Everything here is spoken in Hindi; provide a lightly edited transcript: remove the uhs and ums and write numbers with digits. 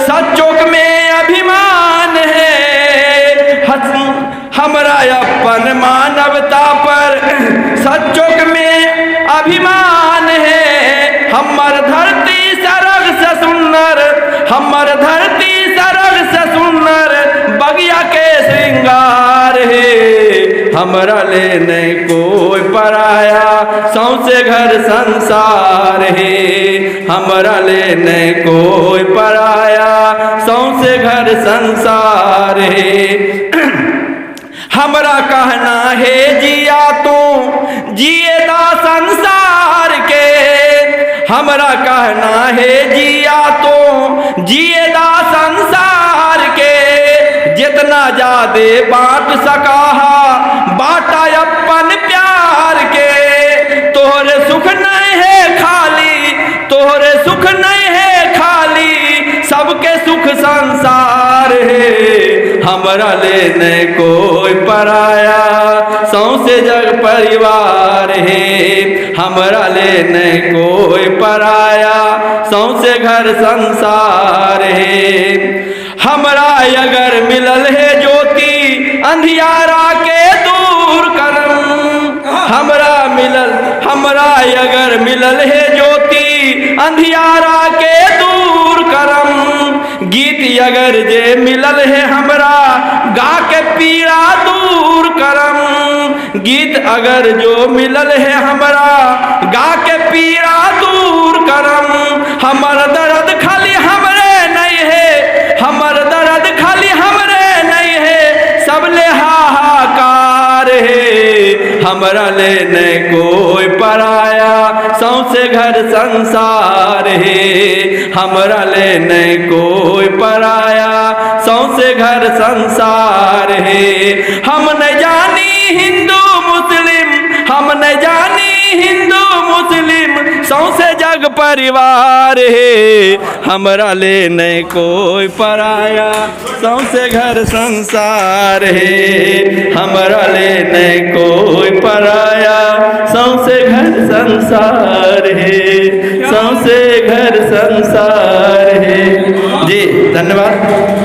सच्चोक में अभिमान है। हमरा अपन मानवता पर सच्चोक में अभिमान है। हमर धरती सरग से सुंदर, हमर धरती सरग से सुंदर बगिया के श्रृंगार है। हमरा ले नहीं कोई पराया सौंसे घर संसार है। हमरा ले नहीं कोई पराया सौंसे घर संसार है। हमरा कहना है जिया तू जिएदा संसार के। हमरा कहना है जिया तो जिएदा संसार के। जितना ज्यादा बांट सका बाटा अपन प्यार के। तोहरे सुख नहीं है खाली, तोहरे सुख नहीं है खाली, सबके सुख संसार है। हमरा ले नहीं कोई पराया सौंसे जग परिवार है। हमरा ले नहीं कोई पराया सौंसे घर संसार है। हमरा अगर मिलल है ज्योति अंधियारा के दूर करम। हमरा अगर मिलल है ज्योति अंधियारा के दूर करम। गीत अगर जे मिलल है हमरा गा के पीड़ा दूर करम। गीत अगर जो मिलल है हमरा गा के पीड़ा दूर करम। हमर दर्द खाली हमरे नहीं है, हमर दर्द खाली हमरे नहीं है, सबले हाहाकार है। हमरा ले नहीं कोई पराया सौंसे घर संसार है। हमरा ले नहीं कोई पराया सौंसे घर संसार है। हम न जानी हिंदू मुस्लिम, हम न जानी हिंदू मुस्लिम, सौंसे जग परिवार है। हमरा ले नहीं कोई पराया सौंसे घर संसार है। हमरा ले नहीं कोई पराया सौंसे घर संसार है, सौंसे घर संसार है। जी धन्यवाद।